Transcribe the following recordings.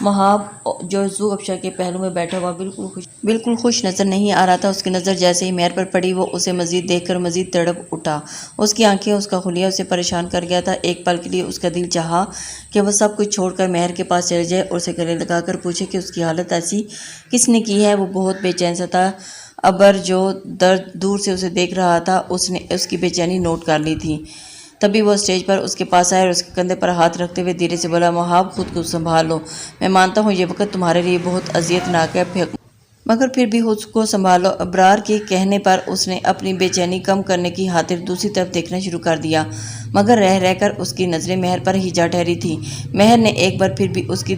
مہاب جو زوبشا کے پہلو میں بیٹھا ہوا بالکل خوش نظر نہیں آ رہا تھا۔ اس کی نظر جیسے ہی مہر پر پڑی وہ اسے مزید دیکھ کر مزید تڑپ اٹھا۔ اس کی آنکھیں، اس کا حلیہ اسے پریشان کر گیا تھا۔ ایک پل کے لیے اس کا دل چاہا کہ وہ سب کچھ چھوڑ کر مہر کے پاس چلے جائے اور اسے گلے لگا کر پوچھے کہ اس کی حالت ایسی کس نے کی ہے۔ وہ بہت بے چین سا تھا۔ ابر جو دور سے اسے دیکھ رہا تھا اس نے اس کی بے چینی نوٹ کر لی تھی۔ تبھی وہ اسٹیج پر اس کے پاس آیا اور اس کے کندھے پر ہاتھ رکھتے ہوئے دھیرے سے بولا، مہاب خود کو سنبھال لو۔ میں مانتا ہوں یہ وقت تمہارے لیے بہت اذیت ناک ہے، مگر پھر بھی خود کو سنبھالو۔ ابرار کے کہنے پر اس نے اپنی بے چینی کم کرنے کی خاطر دوسری طرف دیکھنا شروع کر دیا، مگر رہ رہ کر اس کی نظریں مہر پر ہی جا ٹھہری تھیں۔ مہر نے ایک بار پھر بھی اس کی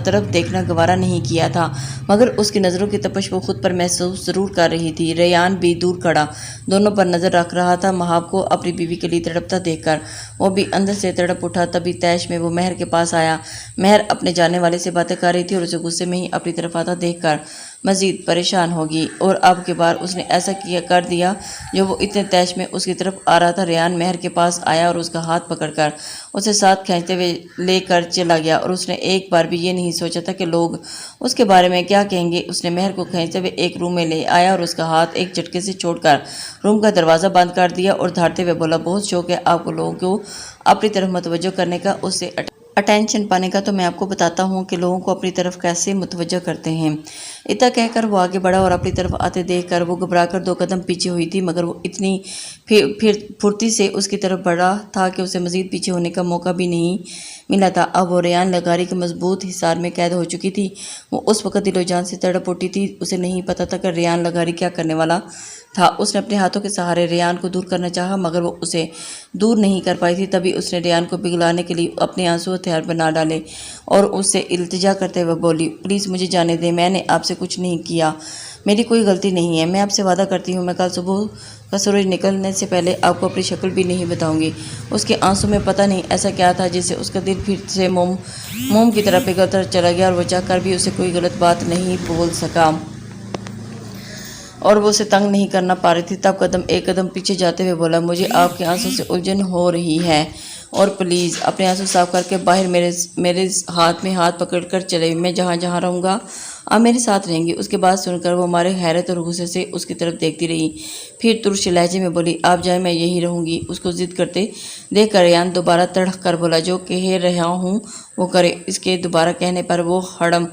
طرف دیکھنا گوارا نہیں کیا تھا، مگر اس کی نظروں کی تپش وہ خود پر محسوس ضرور کر رہی تھی۔ ریان بھی دور کھڑا دونوں پر نظر رکھ رہا تھا۔ مہاب کو اپنی بیوی کے لیے تڑپتا دیکھ کر وہ بھی اندر سے تڑپ اٹھا۔ تبھی تیش میں وہ مہر کے پاس آیا۔ مہر اپنے جانے والے سے باتیں کر رہی تھی اور اسے غصے میں ہی اپنی طرف آتا دیکھ کر مزید پریشان ہوگی، اور اب کی بار اس نے ایسا کر دیا جو وہ اتنے تیش میں اس کی طرف آ رہا تھا۔ ریان مہر کے پاس آیا اور اس کا ہاتھ پکڑ کر اسے ساتھ کھینچتے ہوئے لے کر چلا گیا، اور اس نے ایک بار بھی یہ نہیں سوچا تھا کہ لوگ اس کے بارے میں کیا کہیں گے۔ اس نے مہر کو کھینچتے ہوئے ایک روم میں لے آیا اور اس کا ہاتھ ایک جھٹکے سے چھوڑ کر روم کا دروازہ بند کر دیا اور دھاڑتے ہوئے بولا، بہت شوق ہے آپ کو لوگوں کو اپنی طرف متوجہ کرنے کا، اس سے اٹینشن پانے کا، تو میں آپ کو بتاتا ہوں کہ لوگوں کو اپنی طرف کیسے متوجہ کرتے ہیں۔ اتنا کہہ کر وہ آگے بڑھا اور اپنی طرف آتے دیکھ کر وہ گھبرا کر 2 قدم پیچھے ہوئی تھی، مگر وہ اتنی پھرتی سے اس کی طرف بڑھا تھا کہ اسے مزید پیچھے ہونے کا موقع بھی نہیں ملا تھا۔ اب وہ ریان لغاری کے مضبوط حصار میں قید ہو چکی تھی۔ وہ اس وقت دل و جان سے تڑپ اٹھی تھی۔ اسے نہیں پتا تھا کہ ریان لغاری کیا کرنے والا تھا۔ اس نے اپنے ہاتھوں کے سہارے ریان کو دور کرنا چاہا، مگر وہ اسے دور نہیں کر پائی تھی۔ تبھی اس نے ریان کو پگھلانے کے لیے اپنے آنسو ہتھیار بنا ڈالے اور اس سے التجا کرتے ہوئے بولی، پلیز مجھے جانے دیں، میں نے آپ سے کچھ نہیں کیا، میری کوئی غلطی نہیں ہے، میں آپ سے وعدہ کرتی ہوں میں کل صبح کا سورج نکلنے سے پہلے آپ کو اپنی شکل بھی نہیں بتاؤں گی۔ اس کے آنسوں میں پتہ نہیں ایسا کیا تھا جس سے اس کا دل پھر سے موم کی طرح پگھلتا چلا گیا، اور وہ چاہ کر بھی اسے کوئی غلط بات نہیں بول سکا اور وہ اسے تنگ نہیں کرنا پا رہی تھی۔ تب ایک قدم پیچھے جاتے ہوئے بولا، مجھے آپ کے آنسوں سے الجھن ہو رہی ہے، اور پلیز اپنے آنسو صاف کر کے باہر میرے ہاتھ میں ہاتھ پکڑ کر چلے، میں جہاں جہاں رہوں گا آپ میرے ساتھ رہیں گی۔ اس کے بعد سن کر وہ ہمارے حیرت اور غصے سے اس کی طرف دیکھتی رہی، پھر ترش لہجے میں بولی، آپ جائیں میں یہی رہوں گی۔ اس کو ضد کرتے دیکھ کر ریان دوبارہ تڑک کر بولا، جو کہہ رہا ہوں وہ کرے۔ اس کے دوبارہ کہنے پر وہ ہردم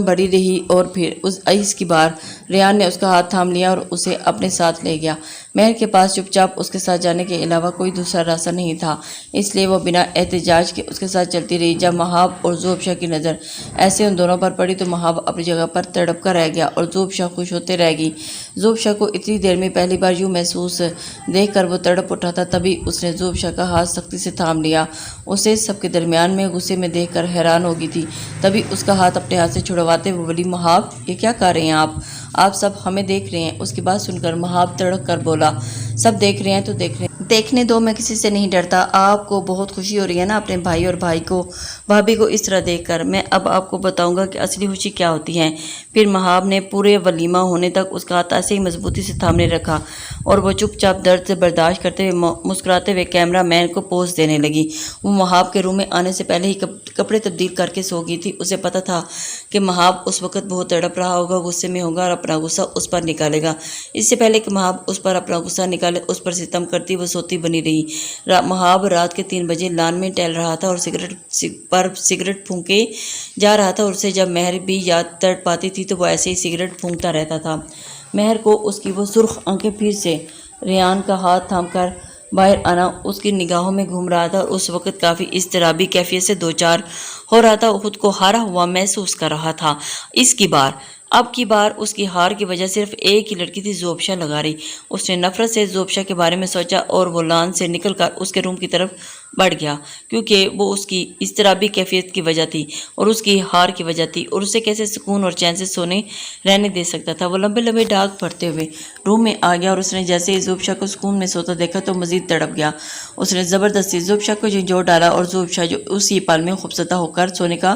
بڑی رہی، اور پھر اس کی بار ریان نے اس کا ہاتھ تھام لیا اور اسے اپنے ساتھ لے گیا۔ مہر کے پاس چپ چاپ اس کے ساتھ جانے کے علاوہ کوئی دوسرا راستہ نہیں تھا، اس لیے وہ بنا احتجاج کے اس کے ساتھ چلتی رہی۔ جب مہاب اور زوبشا کی نظر ایسے ان دونوں پر پڑی تو مہاب اپنی جگہ پر تڑپ کر رہ گیا اور زوبشا خوش ہوتے رہ گئی۔ زوبشا کو اتنی دیر میں پہلی بار یوں محسوس دیکھ کر وہ تڑپ اٹھا تھا۔ تبھی اس نے زوبشا کا ہاتھ سختی سے تھام لیا، اسے سب کے درمیان میں غصے میں دیکھ کر حیران ہو گئی تھی۔ تبھی اس کا ہاتھ اپنے ہاتھ سے چھڑواتے ہوئے بولی، مہاب یہ کیا کر رہے ہیں آپ سب ہمیں دیکھ رہے ہیں۔ اس کی بات سن کر مہاب تڑک کر بولا، سب دیکھ رہے ہیں تو دیکھنے دو، میں کسی سے نہیں ڈرتا۔ آپ کو بہت خوشی ہو رہی ہے نا اپنے بھائی اور بھابھی کو اس طرح دیکھ کر، میں اب آپ کو بتاؤں گا کہ اصلی خوشی کیا ہوتی ہے۔ پھر مہاب نے پورے ولیمہ ہونے تک اس کا ہاتھ ایسے ہی مضبوطی سے تھامنے رکھا اور وہ چپ چاپ درد سے برداشت کرتے ہوئے مسکراتے ہوئے کیمرہ مین کو پوز دینے لگی۔ وہ مہاب کے روم میں آنے سے پہلے ہی کپڑے تبدیل کر کے سو گئی تھی۔ اسے پتہ تھا کہ مہاب اس وقت بہت تڑپ رہا ہوگا، غصے میں ہوگا اور اپنا غصہ اس پر نکالے گا۔ اس سے پہلے کہ مہاب اس پر اپنا غصہ نکالے اس پر ستم کرتی وہ سوتی بنی رہی۔ مہاب رات کے 3 بجے لان میں ٹہل رہا تھا اور سگریٹ پھونکے جا رہا تھا، اور اسے جب مہر بھی یاد تڑ پاتی تھی تو وہ ایسے ہی سگریٹ پھونکتا رہتا تھا۔ مہر کو اس کی وہ سرخ آنکھیں پھر سے ریان کا ہاتھ تھام کر باہر آنا اس کی نگاہوں میں گھوم رہا تھا، اور اس وقت کافی اضطرابی کیفیت سے دوچار ہو رہا تھا، وہ خود کو ہارا ہوا محسوس کر رہا تھا۔ اب کی بار اس کی ہار کی وجہ صرف ایک ہی لڑکی تھی، زوبشا لغاری۔ اس نے نفرت سے زوبشا کے بارے میں سوچا اور وہ لان سے نکل کر اس کے روم کی طرف بڑھ گیا، کیونکہ وہ اس کی اضطرابی کیفیت کی وجہ تھی اور اس کی ہار کی وجہ تھی، اور اسے کیسے سکون اور چین سے سونے رہنے دے سکتا تھا۔ وہ لمبے لمبے ڈاگ پھرتے ہوئے روم میں آ گیا، اور اس نے جیسے ہی زوبشا کو سکون میں سوتا دیکھا تو مزید تڑپ گیا۔ اس نے زبردستی زوبشا کو جھنجھوڑ ڈالا، اور زوبشا جو اسی پل میں خوفزدہ ہو کر سونے کا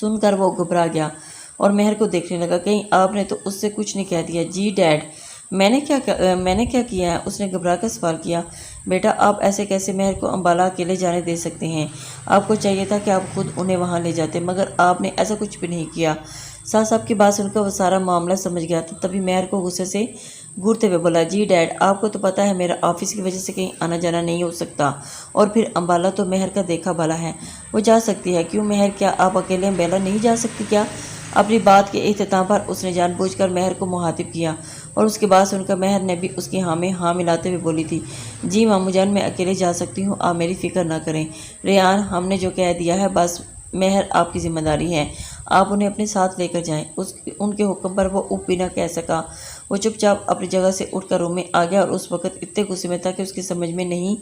سن کر وہ گھبرا گیا اور مہر کو دیکھنے لگا، کہیں آپ نے تو اس سے کچھ نہیں کہہ دیا؟ جی ڈیڈ، میں نے کیا کیا ہے؟ اس نے گھبرا کر سوال کیا۔ بیٹا، آپ ایسے کیسے مہر کو امبالہ اکیلے جانے دے سکتے ہیں؟ آپ کو چاہیے تھا کہ آپ خود انہیں وہاں لے جاتے، مگر آپ نے ایسا کچھ بھی نہیں کیا۔ ساس صاحب کی بات سن کر وہ سارا معاملہ سمجھ گیا تھا، تبھی مہر کو غصے سے گھورتے ہوئے بولا، جی ڈیڈ، آپ کو تو پتہ ہے میرا آفس کی وجہ سے کہیں آنا جانا نہیں ہو سکتا، اور پھر امبالہ تو مہر کا دیکھا بھلا ہے، وہ جا سکتی ہے۔ کیوں مہر، کیا آپ اکیلے امبالہ نہیں جا سکتی کیا؟ اپنی بات کے اختتام پر اس نے جان بوجھ کر مہر کو مخاطب کیا، اور اس کی بات سن کر مہر نے بھی اس کی ہاں میں ہاں ملاتے ہوئے بولی تھی، جی ماموں جان، میں اکیلے جا سکتی ہوں، آپ میری فکر نہ کریں۔ ریان، ہم نے جو کہہ دیا ہے بس، مہر آپ کی ذمہ داری ہے، آپ انہیں اپنے ساتھ لے کر جائیں۔ ان کے حکم پر وہ اف بھی نہ کہہ سکا، وہ چپ چاپ اپنی جگہ سے اٹھ کر روم میں آ گیا، اور اس وقت اتنے غصے میں تھا کہ اس کی سمجھ میں نہیں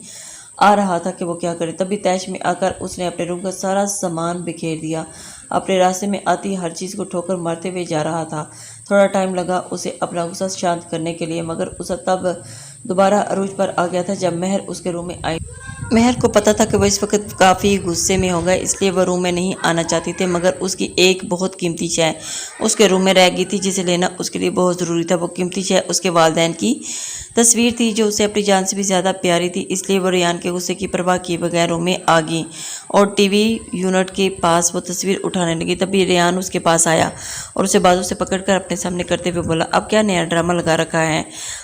آ رہا تھا کہ وہ کیا کرے۔ تبھی تیش میں آ کر اس نے اپنے روم کا سارا سامان بکھیر دیا، اپنے راستے میں آتی ہر چیز کو ٹھوکر مارتے ہوئے جا رہا تھا۔ تھوڑا ٹائم لگا اسے اپنا غصہ شانت کرنے کے لیے، مگر اسے تب دوبارہ عروج پر آ گیا تھا جب مہر اس کے روم میں آئی۔ مہر کو پتہ تھا کہ وہ اس وقت کافی غصے میں ہوگا، اس لیے وہ روم میں نہیں آنا چاہتی تھی، مگر اس کی ایک بہت قیمتی شے اس کے روم میں رہ گئی تھی جسے لینا اس کے لیے بہت ضروری تھا۔ وہ قیمتی شے اس کے والدین کی تصویر تھی جو اسے اپنی جان سے بھی زیادہ پیاری تھی، اس لیے وہ ریان کے غصے کی پرواہ کیے بغیر روم میں آ گئی اور ٹی وی یونٹ کے پاس وہ تصویر اٹھانے لگی۔ تبھی ریان اس کے پاس آیا اور اسے بازو سے پکڑ کر اپنے سامنے کرتے ہوئے بولا، اب کیا نیا ڈرامہ لگا رکھا ہے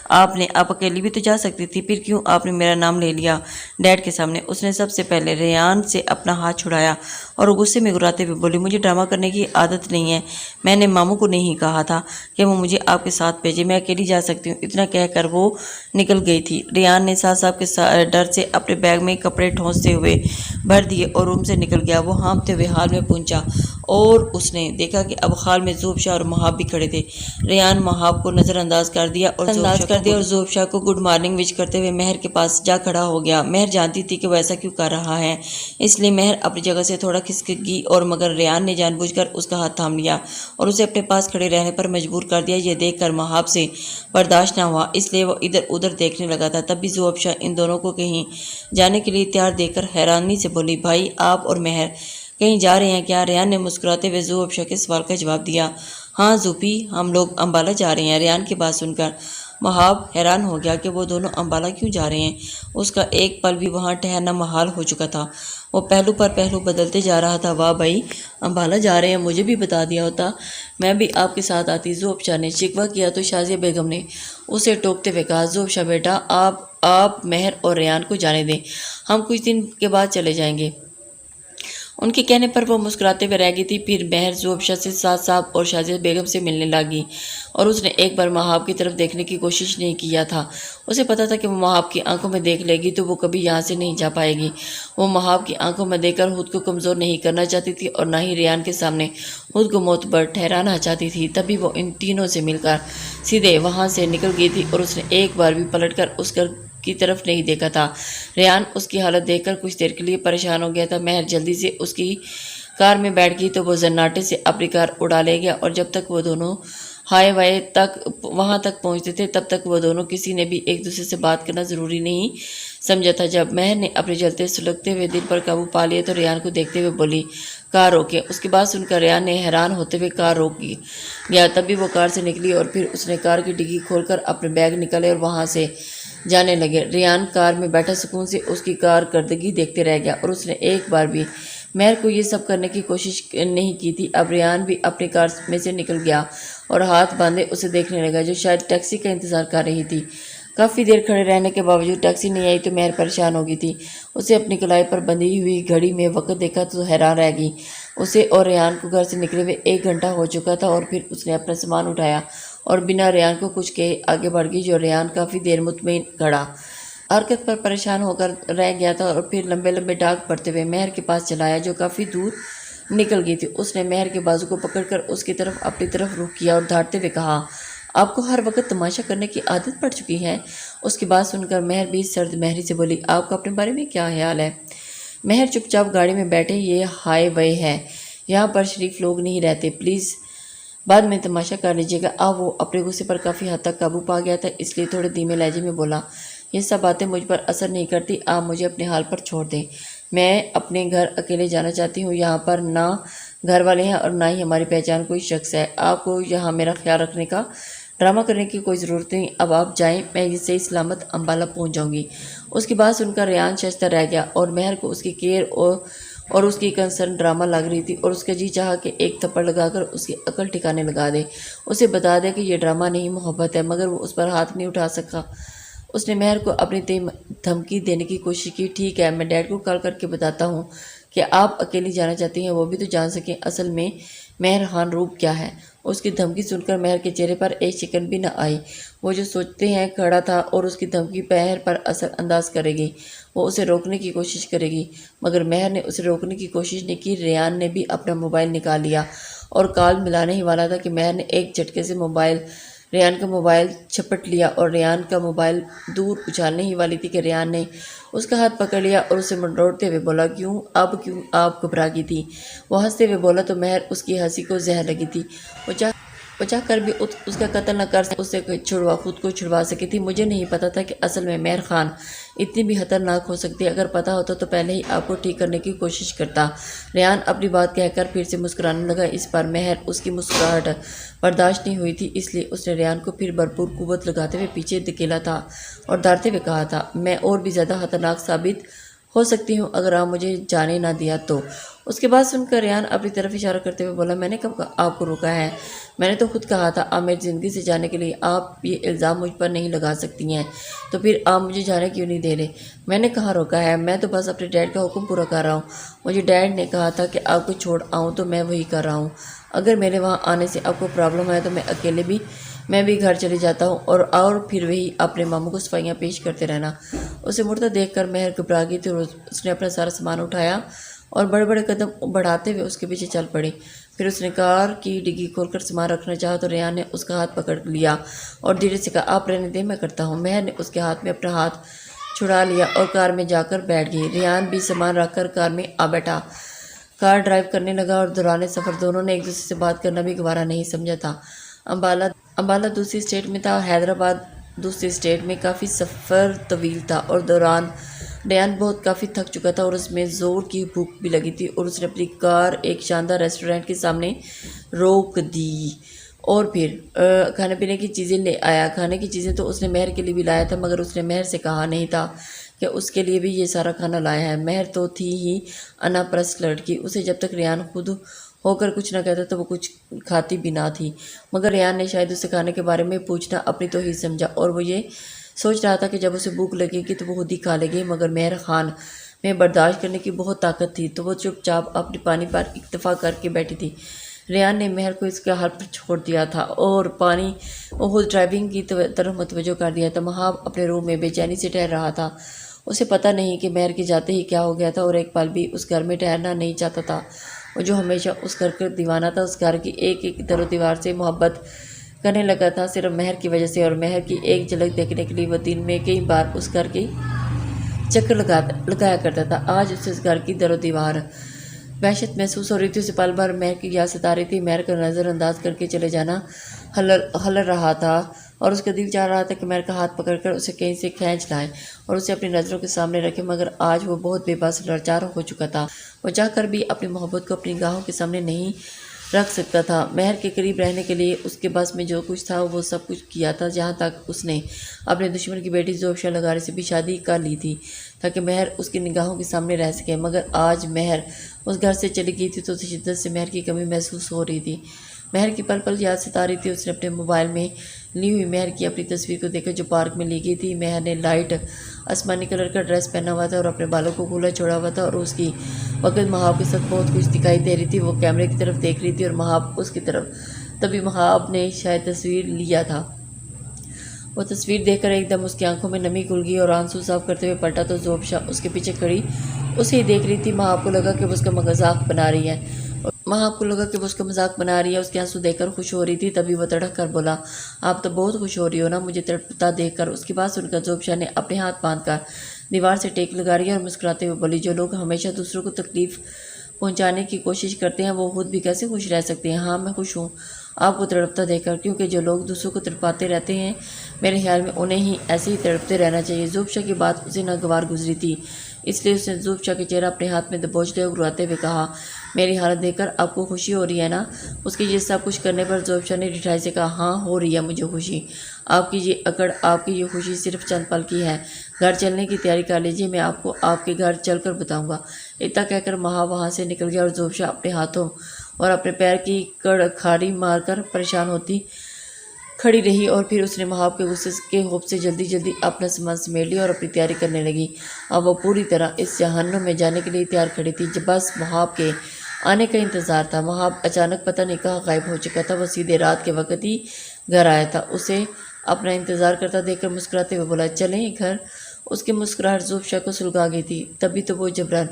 آپ اکیلی بھی تو جا سکتی تھی، پھر کیوں آپ نے میرا نام لے لیا ڈیڈ کے سامنے؟ اس نے سب سے پہلے ریان سے اپنا ہاتھ چھڑایا اور غصے میں گراتے ہوئے بولی، مجھے ڈرامہ کرنے کی عادت نہیں ہے، میں نے ماموں کو نہیں کہا تھا کہ وہ مجھے آپ کے ساتھ بھیجے، میں اکیلی جا سکتی ہوں۔ اتنا کہہ کر وہ نکل گئی تھی۔ ریان نے ساس صاحب کے ڈر سے اپنے بیگ میں کپڑے ٹھونستے ہوئے بھر دیے اور روم سے نکل گیا۔ وہ ہانپتے ہوئے ہال میں پہنچا اور اس نے دیکھا کہ اب ہال میں ذوب شاہ اور مہاب بھی کھڑے تھے۔ ریان مہاب کو نظر انداز کر دیا اور ذوب شاہ کو گڈ مارننگ وش کرتے ہوئے مہر کے پاس جا کھڑا ہو گیا۔ مہر جانتی تھی کہ وہ ایسا کیوں کر رہا ہے، اس لیے مہر اپنی جگہ سے تھوڑا کھسک گئی، اور مگر ریان نے جان بوجھ کر اس کا ہاتھ تھام لیا اور اسے اپنے پاس کھڑے رہنے پر مجبور کر دیا۔ یہ دیکھ کر مہاب سے برداشت نہ ہوا، اس لیے وہ ادھر ادھر دیکھنے لگا تھا۔ تب بھی ذوب شاہ ان دونوں کو کہیں جانے کے لیے تیار دیکھ کر حیرانی سے بولی، بھائی آپ اور مہر کہیں جا رہے ہیں کیا؟ ریان نے مسکراتے ہوئے ذوب شاہ کے سوال کا جواب دیا، ہاں زوپی، ہم لوگ امبالہ جا رہے ہیں۔ ریان کی بات سن کر مہاب حیران ہو گیا کہ وہ دونوں امبالہ کیوں جا رہے ہیں۔ اس کا ایک پل بھی وہاں ٹھہرنا محال ہو چکا تھا، وہ پہلو پر پہلو بدلتے جا رہا تھا۔ واہ بھائی، امبالہ جا رہے ہیں، مجھے بھی بتا دیا ہوتا، میں بھی آپ کے ساتھ آتی۔ ذوب شاہ نے شکوہ کیا تو شازیہ بیگم نے اسے ٹوکتے ہوئے کہا، ذوب شاہ بیٹا، آپ مہر اور ریان کو جانے دیں، ہم کچھ دن کے بعد چلے جائیں گے۔ ان کے کہنے پر وہ مسکراتے ہوئے رہ گئی تھی۔ پھر مہر ذوب شاہ سے ساس صاحب اور شازیہ بیگم سے ملنے لگی اور اس نے ایک بار مہاب کی طرف دیکھنے کی کوشش نہیں کیا تھا۔ اسے پتا تھا کہ وہ مہاب کی آنکھوں میں دیکھ لے گی تو وہ کبھی یہاں سے نہیں جا پائے گی۔ وہ مہاب کی آنکھوں میں دیکھ کر خود کو کمزور نہیں کرنا چاہتی تھی اور نہ ہی ریان کے سامنے خود کو معتبر ٹھہرانا چاہتی تھی۔ تبھی وہ ان تینوں سے مل کر سیدھے وہاں سے نکل گئی تھی اور اس نے ایک بار بھی پلٹ کر اس کی طرف نہیں دیکھا تھا۔ ریان اس کی حالت دیکھ کر کچھ دیر کے لیے پریشان ہو گیا تھا۔ مہر جلدی سے اس کی کار میں بیٹھ گئی تو وہ زناٹے سے اپنی کار اڑا لے گیا، اور جب تک وہ دونوں ہائے وائے وہاں تک پہنچتے تھے تب تک وہ دونوں کسی نے بھی ایک دوسرے سے بات کرنا ضروری نہیں سمجھا تھا۔ جب مہر نے اپنے جلتے سلگتے ہوئے دل پر قابو پا لیا تو ریان کو دیکھتے ہوئے بولی، کار روکے۔ اس کی بات سن کر ریان نے حیران ہوتے ہوئے کار روک گیا۔ تبھی وہ کار سے نکلی اور پھر اس نے کار کی ڈگی کھول کر اپنے بیگ نکالے اور وہاں سے جانے لگے۔ ریان کار میں بیٹھا سکون سے اس کی کارکردگی دیکھتے رہ گیا اور اس نے ایک بار بھی مہر کو یہ سب کرنے کی کوشش نہیں کی تھی۔ اب ریان بھی اپنی کار میں سے نکل گیا اور ہاتھ باندھے اسے دیکھنے لگا جو شاید ٹیکسی کا انتظار کر رہی تھی۔ کافی دیر کھڑے رہنے کے باوجود ٹیکسی نہیں آئی تو مہر پریشان ہو گئی تھی۔ اسے اپنی کلائی پر بندھی ہوئی گھڑی میں وقت دیکھا تو حیران رہ گئی۔ اسے اور ریان کو گھر سے نکلے ہوئے 1 گھنٹہ ہو چکا تھا اور پھر اس نے اپنا سامان اٹھایا اور بنا ریان کو کچھ کہے آگے بڑھ گئی، جو ریان کافی دیر مطمئن کھڑا حرکت پر پریشان ہو کر رہ گیا تھا اور پھر لمبے لمبے ڈاگ پڑتے ہوئے مہر کے پاس چلایا جو کافی دور نکل گئی تھی۔ اس نے مہر کے بازو کو پکڑ کر اس کی طرف اپنی طرف رخ کیا اور دھاڑتے ہوئے کہا، آپ کو ہر وقت تماشا کرنے کی عادت پڑ چکی ہے۔ اس کی بات سن کر مہر بھی سرد مہری سے بولی، آپ کا اپنے بارے میں کیا خیال ہے؟ مہر چپ چاپ گاڑی میں بیٹھے، یہ ہائی وے ہے، یہاں پر شریف لوگ نہیں رہتے، پلیز بعد میں تماشا کر لیجیے گا۔ وہ اپنے غصے پر کافی حد تک قابو پا گیا تھا، اس لیے تھوڑے دھیمے لہجے میں بولا، یہ سب باتیں مجھ پر اثر نہیں کرتی، آپ مجھے اپنے حال پر چھوڑ دیں، میں اپنے گھر اکیلے جانا چاہتی ہوں، یہاں پر نہ گھر والے ہیں اور نہ ہی ہماری پہچان کوئی شخص ہے۔ آپ کو یہاں میرا خیال رکھنے کا ڈرامہ کرنے کی کوئی ضرورت نہیں، اب آپ جائیں، میں یہ صحیح سلامت امبالہ پہنچ جاؤں گی۔ اس کی بات سن کر ریان شائستہ رہ گیا اور مہر کو اس کی کیئر اور اس کی کنسرن ڈرامہ لگ رہی تھی، اور اس کا جی چاہا کہ ایک تھپڑ لگا کر اس کی عقل ٹھکانے لگا دے، اسے بتا دے کہ یہ ڈرامہ نہیں محبت ہے، مگر وہ اس پر ہاتھ نہیں اٹھا سکا۔ اس نے مہر کو اپنی دھمکی دینے کی کوشش کی، ٹھیک ہے، میں ڈیڈ کو کال کر کے بتاتا ہوں کہ آپ اکیلی جانا چاہتی ہیں، وہ بھی تو جان سکیں اصل میں مہر خان روپ کیا ہے۔ اس کی دھمکی سن کر مہر کے چہرے پر ایک شکن بھی نہ آئی، وہ جو سوچتے ہیں کھڑا تھا اور اس کی دھمکی مہر پر اثر انداز کرے گی، وہ اسے روکنے کی کوشش کرے گی، مگر مہر نے اسے روکنے کی کوشش نہیں کی۔ ریان نے بھی اپنا موبائل نکال لیا اور کال ملانے ہی والا تھا کہ مہر نے ایک جھٹکے سے ریان کا موبائل جھپٹ لیا، اور ریان کا موبائل دور اچھالنے ہی والی تھی کہ ریان نے اس کا ہاتھ پکڑ لیا اور اسے منڈوڑتے ہوئے بولا، کیوں آپ گھبرا گئی تھی؟ وہ ہنستے ہوئے بولا تو مہر اس کی ہنسی کو زہر لگی تھی، وہ چاہ کر بھی اس کا قتل نہ کر اسے خود کو چھڑوا سکی تھی۔ مجھے نہیں پتا تھا کہ اصل میں مہر خان اتنی بھی خطرناک ہو سکتی ہے، اگر پتا ہوتا تو پہلے ہی آپ کو ٹھیک کرنے کی کوشش کرتا۔ ریان اپنی بات کہہ کر پھر سے مسکرانے لگا، اس بار مہر اس کی مسکراہٹ برداشت نہیں ہوئی تھی، اس لیے اس نے ریان کو پھر بھرپور قوت لگاتے ہوئے پیچھے دھکیلا تھا اور ڈرتے ہوئے کہا تھا، میں اور بھی زیادہ خطرناک ثابت ہو سکتی ہوں اگر آپ مجھے جانے نہ دیا تو۔ اس کے بعد سن کر ریان اپنی طرف اشارہ کرتے ہوئے بولا، میں نے کب آپ کو روکا ہے؟ میں نے تو خود کہا تھا آپ میری زندگی سے جانے کے لیے آپ یہ الزام مجھ پر نہیں لگا سکتی ہیں، تو پھر آپ مجھے جانے کیوں نہیں دے رہے؟ میں نے کہاں روکا ہے، میں تو بس اپنے ڈیڈ کا حکم پورا کر رہا ہوں، مجھے ڈیڈ نے کہا تھا کہ آپ کو چھوڑ آؤں تو میں وہی کر رہا ہوں، اگر میرے وہاں آنے سے آپ کو پرابلم ہے تو میں بھی گھر چلے جاتا ہوں اور پھر وہی اپنے ماموں کو صفائیاں پیش کرتے رہنا۔ اسے مڑتا دیکھ کر مہر گھبرا گئی تھی اور اس نے اپنا سارا سامان اٹھایا اور بڑے بڑے قدم بڑھاتے ہوئے اس کے پیچھے چل پڑی۔ پھر اس نے کار کی ڈگی کھول کر سامان رکھنا چاہا تو ریان نے اس کا ہاتھ پکڑ لیا اور دھیرے سے کہا، آپ رہنے دیں، میں کرتا ہوں۔ مہر نے اس کے ہاتھ میں اپنا ہاتھ چھڑا لیا اور کار میں جا کر بیٹھ گئی۔ ریان بھی سامان رکھ کر کار میں آ بیٹھا، کار ڈرائیو کرنے لگا اور دوران سفر دونوں نے ایک دوسرے سے بات کرنا بھی گوارا نہیں سمجھا تھا۔ امبالہ دوسری اسٹیٹ میں تھا، حیدرآباد دوسری اسٹیٹ میں، کافی سفر طویل تھا اور دوران ریان کافی تھک چکا تھا اور اس میں زور کی بھوک بھی لگی تھی، اور اس نے اپنی کار ایک شاندار ریسٹورینٹ کے سامنے روک دی اور پھر کھانے پینے کی چیزیں لے آیا۔ کھانے کی چیزیں تو اس نے مہر کے لیے بھی لایا تھا، مگر اس نے مہر سے کہا نہیں تھا کہ اس کے لیے بھی یہ سارا کھانا لایا ہے۔ مہر تو تھی ہی انا پرست لڑکی، اسے جب تک ریان خود ہو کر کچھ نہ کہتا تو وہ کچھ کھاتی بھی نہ تھی، مگر ریان نے شاید اسے کھانے کے بارے میں پوچھنا اپنی توہین سمجھا اور وہ یہ سوچ رہا تھا کہ جب اسے بھوک لگے گی تو وہ خود ہی کھا لے گی، مگر مہر خان میں برداشت کرنے کی بہت طاقت تھی تو وہ چپ چاپ اپنی پانی پر اکتفا کر کے بیٹھی تھی۔ ریان نے مہر کو اس کے حال پر چھوڑ دیا تھا اور وہ خود ڈرائیونگ کی طرف متوجہ کر دیا تھا۔ مہاب اپنے روم میں بے چینی سے ٹہل رہا تھا، اسے پتہ نہیں کہ مہر کے جاتے ہی کیا ہو گیا تھا اور ایک پل بھی اس گھر میں ٹھہرنا نہیں چاہتا تھا۔ وہ جو ہمیشہ اس گھر کا دیوانہ تھا، اس گھر کی ایک ایک در و دیوار سے محبت کرنے لگا تھا صرف مہر کی وجہ سے، اور مہر کی ایک جھلک دیکھنے کے لیے وہ دن میں کئی بار اس گھر کے چکر لگایا کرتا تھا۔ آج اسے اس گھر کی در و دیوار وحشت محسوس ہو رہی تھی، اسے پل بھر مہر کی یاد ستا رہی تھی۔ مہر کا نظر انداز کر کے چلے جانا ہلر رہا تھا اور اس کا دل چاہ رہا تھا کہ مہر کا ہاتھ پکڑ کر اسے کہیں سے کھینچ لائے اور اسے اپنی نظروں کے سامنے رکھے، مگر آج وہ بہت بے بس لاچار ہو چکا تھا، وہ چاہ کر بھی اپنی محبت کو اپنی نگاہوں کے سامنے نہیں رکھ سکتا تھا۔ مہر کے قریب رہنے کے لیے اس کے بس میں جو کچھ تھا وہ سب کچھ کیا تھا، جہاں تک اس نے اپنے دشمن کی بیٹی زوبشا لگاری سے بھی شادی کر لی تھی تاکہ مہر اس کی نگاہوں کے سامنے رہ سکے، مگر آج مہر اس گھر سے چلی گئی تھی تو شدت سے مہر کی کمی محسوس ہو رہی تھی۔ مہر کی پل پل یاد ستا رہی تھی۔ اس نے اپنے موبائل میں لی ہوئی مہر کی اپنی تصویر کو دیکھا جو پارک میں لی گئی تھی۔ مہر نے لائٹ آسمانی کلر کا ڈریس پہنا ہوا تھا اور اپنے بالوں کو کھلا چھوڑا ہوا تھا اور اس کی وقت مہاب کے ساتھ بہت کچھ دکھائی دے رہی تھی۔ وہ کیمرے کی طرف دیکھ رہی تھی اور مہاب اس کی طرف، تبھی مہاب نے شاید تصویر لیا تھا۔ وہ تصویر دیکھ کر ایک دم اس کی آنکھوں میں نمی گھل گئی اور آنسو صاف کرتے ہوئے پلٹا تو زوبشا اس کے پیچھے کھڑی اسے ہی دیکھ رہی تھی۔ مہاب کو لگا کہ وہ اس کا مذاق بنا رہی ہے، اس کے آنسو دیکھ کر خوش ہو رہی تھی۔ تبھی وہ تڑک کر بولا، آپ تو بہت خوش ہو رہی ہو نا مجھے تڑپتا دیکھ کر۔ اس کی بات سن کر زوبشا نے اپنے ہاتھ باندھ کر دیوار سے ٹیک لگا رہی اور مسکراتے ہوئے بولی، جو لوگ ہمیشہ دوسروں کو تکلیف پہنچانے کی کوشش کرتے ہیں وہ خود بھی کیسے خوش رہ سکتے ہیں؟ ہاں میں خوش ہوں آپ کو تڑپتا دیکھ کر، کیونکہ جو لوگ دوسروں کو تڑپاتے رہتے ہیں میرے خیال میں انہیں ہی ایسے ہی تڑپتے رہنا چاہیے۔ زوبشا کی بات اسے ناگوار گزری تھی، اس لیے اس نے زوبشا کے چہرہ اپنے ہاتھ میں دبوچ لیا اور گھبراتے ہوئے کہا، میری حالت دیکھ کر آپ کو خوشی ہو رہی ہے نا؟ اس کے یہ سب کچھ کرنے پر زوبشا نے ڈٹھائی سے کہا، ہاں ہو رہی ہے مجھے خوشی۔ آپ کی یہ اکڑ، آپ کی یہ خوشی صرف چند پل کی ہے۔ گھر چلنے کی تیاری کر لیجیے، میں آپ کو آپ کے گھر چل کر بتاؤں گا۔ اتنا کہہ کر مہا وہاں سے نکل گیا اور زوبشا اپنے ہاتھوں اور اپنے پیر کی کڑکھاری مار کر پریشان ہوتی کھڑی رہی، اور پھر اس نے مہاب کے غصے کے خوف سے جلدی جلدی اپنا سامان سمیٹ لیا اور اپنی تیاری کرنے لگی۔ اب وہ پوری طرح اس جہنم میں جانے کے لیے تیار کھڑی تھی، بس مہاب کے آنے کا انتظار تھا۔ مہاب اچانک پتہ نہیں کہاں غائب ہو چکا تھا، وہ سیدھے رات کے وقت ہی گھر آیا تھا۔ اسے اپنا انتظار کرتا دیکھ کر مسکراتے ہوئے بولا، چلیں گھر؟ اس کی مسکراہٹ زوبشا کو سلگا گئی تھی، تبھی تو وہ جبراً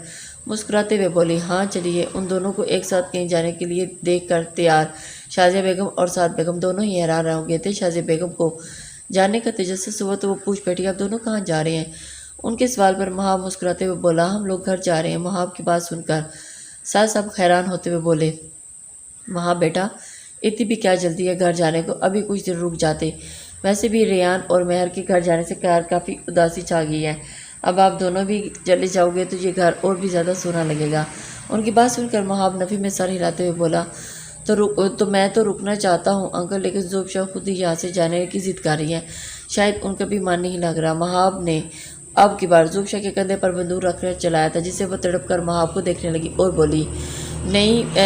مسکراتے ہوئے بولی، ہاں چلیے۔ ان دونوں کو ایک ساتھ کہیں جانے کے لیے دیکھ کر تیار شازیہ بیگم اور سعد بیگم دونوں ہی حیران رہ گئے تھے۔ شازیہ بیگم کو جاننے کا تجسس ہوا تو وہ پوچھ بیٹھی، آپ دونوں کہاں جا رہے ہیں؟ ان کے سوال پر مہاب مسکراتے ہوئے بولا، ہم لوگ گھر جا رہے ہیں۔ مہاب کی بات سن کر سعد صاحب حیران ہوتے ہوئے بولے، مہاب بیٹا اتنی بھی کیا جلدی ہے گھر جانے کو؟ ابھی کچھ دن رک جاتے۔ ویسے بھی ریان اور مہر کے گھر جانے سے کافی اداسی چھا گئی ہے، اب آپ دونوں بھی چلے جاؤ گے تو یہ گھر اور بھی زیادہ سونا لگے گا۔ ان کی بات سن کر مہاب نفی میں سر ہلاتے ہوئے بولا، تو میں تو رکنا چاہتا ہوں انکل، لیکن زوبشا خود ہی یہاں سے جانے کی ضد کر رہی ہے، شاید ان کا بھی من نہیں لگ رہا۔ مہاب نے اب کی بار زوبشا کے کندھے پر بندوق رکھ کر چلایا تھا، جسے وہ تڑپ کر مہاب کو دیکھنے لگی اور بولی، نہیں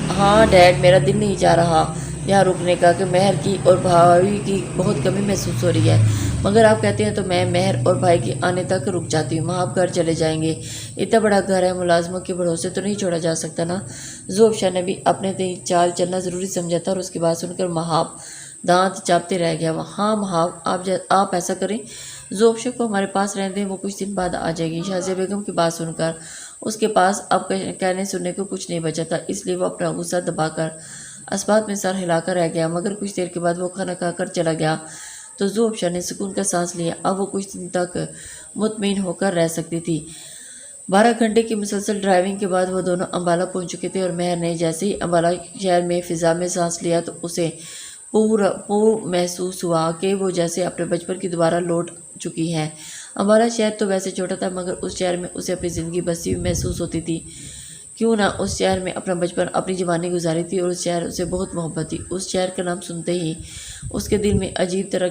ہاں ڈیڈ، میرا دل نہیں چاہ رہا یہاں رکنے کا، کہ مہر کی اور بھائی کی بہت کمی محسوس ہو رہی ہے، مگر آپ کہتے ہیں تو میں مہر اور بھائی کے آنے تک رک جاتی ہوں۔ مہاب گھر چلے جائیں گے، اتنا بڑا گھر ہے، ملازموں کے بھروسے تو نہیں چھوڑا جا سکتا نا؟ زوبشا نے بھی اپنے چال چلنا ضروری سمجھا تھا، اور اس کی بات سن کر مہاب دانت چاپتے رہ گیا۔ ہاں مہاب، آپ ایسا کریں، زوبشا کو ہمارے پاس رہنے دیں، وہ کچھ دن بعد آ جائے گی۔ شازیہ بیگم کی بات سن کر اس کے پاس اب کہنے سننے کو کچھ نہیں بچا تھا، اس لیے وہ اپنا غصہ دبا کر اسبات میں سر ہلا کر رہ گیا، مگر کچھ دیر کے بعد وہ کھانا کھا کر چلا گیا تو زوبشا نے سکون کا سانس لیا، اب وہ کچھ دن تک مطمئن ہو کر رہ سکتی تھی۔ 12 گھنٹے کی مسلسل ڈرائیونگ کے بعد وہ دونوں امبالہ پہنچ چکے تھے، اور مہر نے جیسے ہی امبالہ شہر میں فضا میں سانس لیا تو اسے محسوس ہوا کہ وہ جیسے اپنے بچپن کی دوبارہ لوٹ چکی ہے۔ امبالہ شہر تو ویسے چھوٹا تھا، مگر اس شہر میں اسے اپنی زندگی بسی ہوئی محسوس ہوتی تھی۔ کیوں نہ اس شہر میں اپنا بچپن، اپنی جوانی گزاری تھی، اور اس شہر اسے بہت محبت تھی۔ اس شہر کا نام سنتے ہی اس کے دل میں عجیب طرح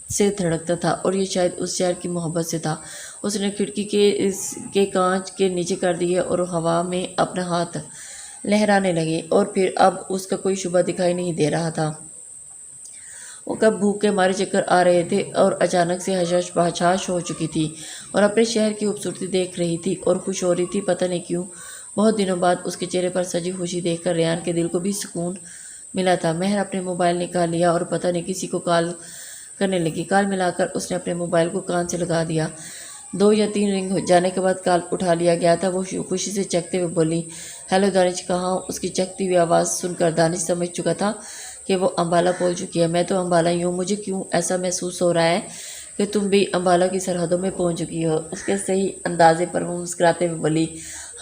سے دھڑکتا تھا، اور یہ شاید اس شہر کی محبت سے تھا۔ اس نے کھڑکی کے کانچ کے نیچے کر دیے اور ہوا میں اپنا ہاتھ لہرانے لگے، اور پھر اب اس کا کوئی شبہ دکھائی نہیں دے رہا تھا۔ وہ کب بھوک کے مارے چکر آ رہے تھے اور اچانک سے حشاش ہو چکی تھی، اور اپنے شہر کی خوبصورتی دیکھ رہی تھی اور خوش ہو رہی تھی، پتہ نہیں کیوں۔ بہت دنوں بعد اس کے چہرے پر سجی خوشی دیکھ کر ریان کے دل کو بھی سکون ملا تھا۔ مہر اپنے موبائل نکال لیا اور پتہ نہیں کسی کو کال کرنے لگی۔ کال ملا کر اس نے اپنے موبائل کو کان سے لگا دیا۔ 2 یا 3 رنگ ہو جانے کے بعد کال اٹھا لیا گیا تھا۔ وہ خوشی سے چکتے ہوئے بولی، ہیلو دانش، کہاں ہو؟ اس کی چکتی ہوئی آواز سن کر دانش سمجھ چکا تھا کہ وہ امبالہ پہنچ چکی ہے۔ میں تو امبالہ ہی ہوں، مجھے کیوں ایسا محسوس ہو رہا ہے کہ تم بھی امبالہ کی سرحدوں میں پہنچ چکی ہو؟ اس کے صحیح اندازے پر وہ مسکراتے ہوئے بولی،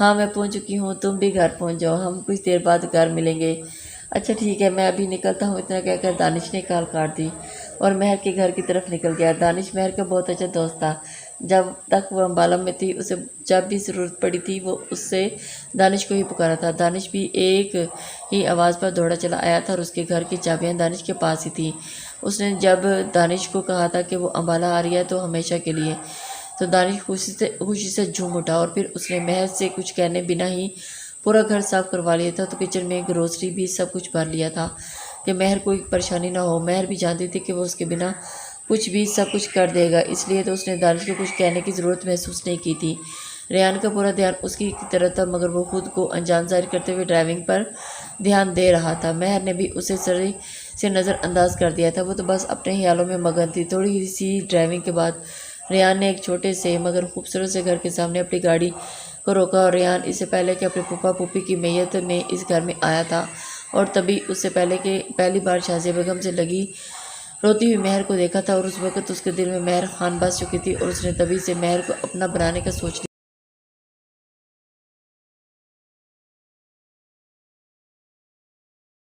ہاں میں پہنچ چکی ہوں، تم بھی گھر پہنچ جاؤ، ہم کچھ دیر بعد گھر ملیں گے۔ اچھا ٹھیک ہے، میں ابھی نکلتا ہوں۔ اتنا کہہ کر دانش نے کال کاٹ دی اور مہر کے گھر کی طرف نکل گیا۔ دانش مہر کا بہت اچھا دوست تھا۔ جب تک وہ امبالہ میں تھی، اسے جب بھی ضرورت پڑی تھی وہ اس سے دانش کو ہی پکارا تھا۔ دانش بھی ایک ہی آواز پر دوڑا چلا آیا تھا، اور اس کے گھر کی چابیاں دانش کے پاس ہی تھیں۔ اس نے جب دانش کو کہا تھا کہ وہ امبالہ آ رہی ہے تو ہمیشہ کے لیے، تو دانش خوشی سے جھوم اٹھا، اور پھر اس نے مہر سے کچھ کہنے بنا ہی پورا گھر صاف کروا لیا تھا، تو کچن میں گروسری بھی سب کچھ بھر لیا تھا کہ مہر کوئی پریشانی نہ ہو۔ مہر بھی جانتی تھی کہ وہ اس کے بنا کچھ بھی سب کچھ کر دے گا، اس لیے تو اس نے دانش کو کچھ کہنے کی ضرورت محسوس نہیں کی تھی۔ ریان کا پورا دھیان اس کی طرف تھا، مگر وہ خود کو انجان ظاہر کرتے ہوئے ڈرائیونگ پر دھیان دے رہا تھا۔ مہر نے بھی اسے سری سے نظر انداز کر دیا تھا، وہ تو بس اپنے خیالوں میں مگن تھی۔ تھوڑی سی ڈرائیونگ کے بعد ریان نے ایک چھوٹے سے مگر خوبصورت سے گھر کے سامنے اپنی گاڑی کو روکا، اور ریان اس سے پہلے کہ اپنے پھوپھا پھوپھی کی میت میں اس گھر میں آیا تھا، اور تبھی اس سے پہلے کہ پہلی بار شازیہ بیگم سے لگی روتی ہوئی مہر کو دیکھا تھا، اور اس وقت اس کے دل میں مہر خان بس چکی تھی، اور اس نے تبھی سے مہر کو اپنا بنانے کا سوچ لیا۔